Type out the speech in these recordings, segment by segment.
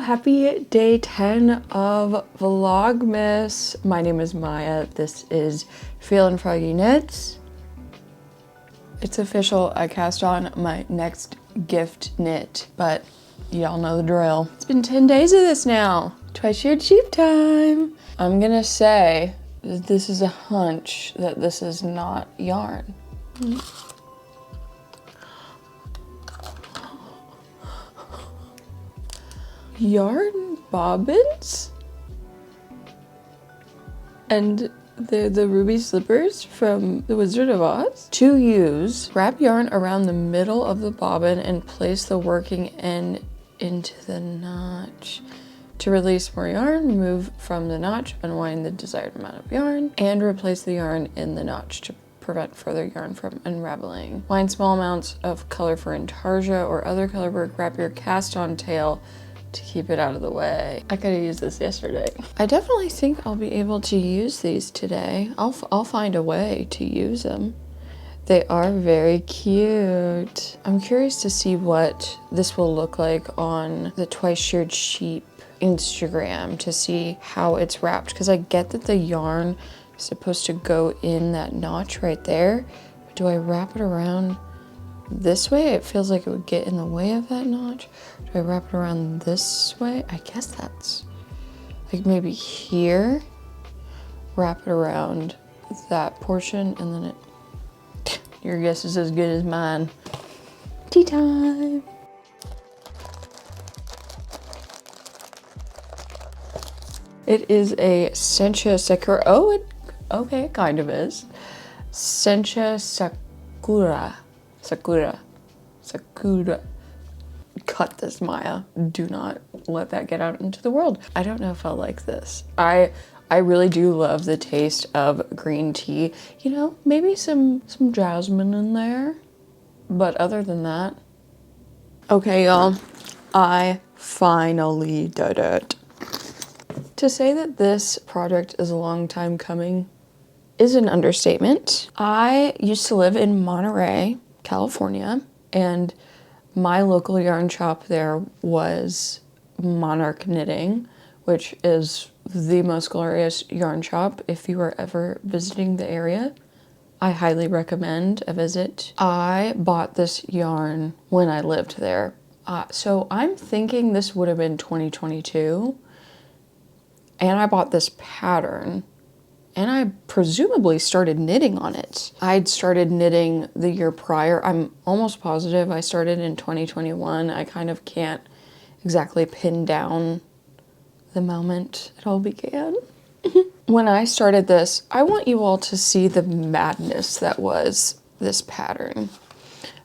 happy day 10 of Vlogmas. My name is Maya. This is Feelin' Froggy Knits. It's official, I cast on my next gift knit, but y'all know the drill. It's been 10 days of this now. Twice-shirred sheep time. I'm gonna say that this is a hunch that this is not yarn. Yarn bobbins? And they're the ruby slippers from The Wizard of Oz. To use, wrap yarn around the middle of the bobbin and place the working end into the notch. To release more yarn, remove from the notch, unwind the desired amount of yarn, and replace the yarn in the notch to prevent further yarn from unraveling. Wind small amounts of color for intarsia or other color work. Wrap your cast-on tail to keep it out of the way. I could have used this yesterday. I definitely think I'll be able to use these today. I'll find a way to use them. They are very cute. I'm curious to see what this will look like on the Twice-Shirred Sheep Instagram to see how it's wrapped, because I get that the yarn is supposed to go in that notch right there, but do I wrap it around this way? It feels like it would get in the way of that notch. Do I wrap it around this way? I guess that's like maybe here. Wrap it around that portion and then it, your guess is as good as mine. Tea time. It is a Sencha Sakura. Oh, okay, it kind of is. Sencha Sakura. Sakura. Cut this, Maya. Do not let that get out into the world. I don't know if I'll like this. I really do love the taste of green tea. You know, maybe some jasmine in there. But other than that. Okay, y'all. I finally did it. To say that this project is a long time coming is an understatement. I used to live in Monterey, California, and my local yarn shop there was Monarch Knitting, which is the most glorious yarn shop. If you are ever visiting the area, I highly recommend a visit. I bought this yarn when I lived there. So I'm thinking this would have been 2022. And I bought this pattern. And I presumably started knitting on it. I'd started knitting the year prior. I'm almost positive I started in 2021. I kind of can't exactly pin down the moment it all began. When I started this, I want you all to see the madness that was this pattern.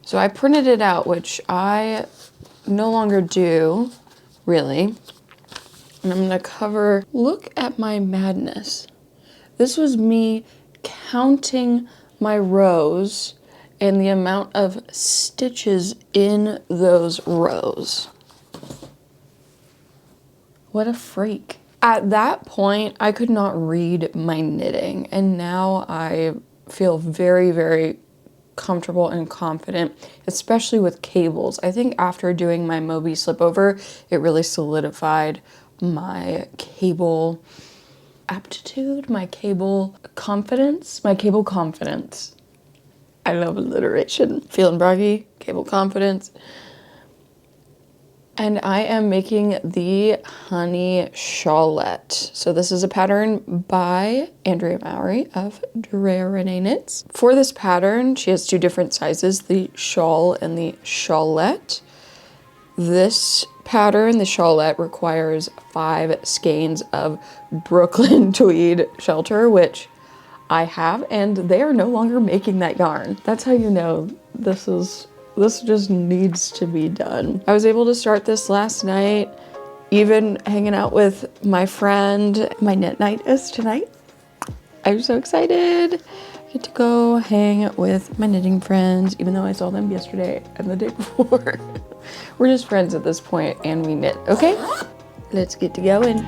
So I printed it out, which I no longer do, really. And I'm gonna cover, look at my madness. This was me counting my rows and the amount of stitches in those rows. What a freak. At that point, I could not read my knitting, and now I feel very, very comfortable and confident, especially with cables. I think after doing my Moby slipover, it really solidified my cable aptitude, my cable confidence. I love alliteration. Feeling braggy, cable confidence. And I am making the honey shawlette. So this is a pattern by Andrea Mowry of Drea Renee Knits. For this pattern, she has two different sizes, the shawl and the shawlette. This pattern, the shawlette, requires 5 skeins of Brooklyn tweed shelter, which I have, and they are no longer making that yarn. That's how you know this just needs to be done. I was able to start this last night, even hanging out with my friend. My knit night is tonight. I'm so excited. I get to go hang with my knitting friends, even though I saw them yesterday and the day before. We're just friends at this point, and we knit, okay? Let's get to going.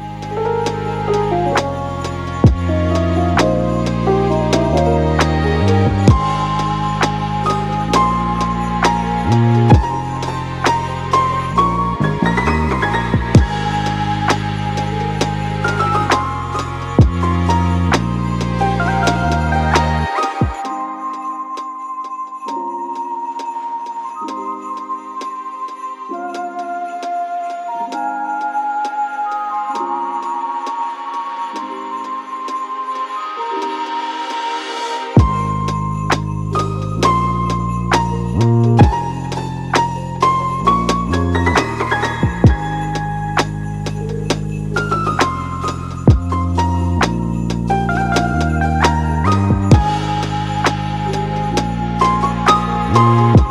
Bye.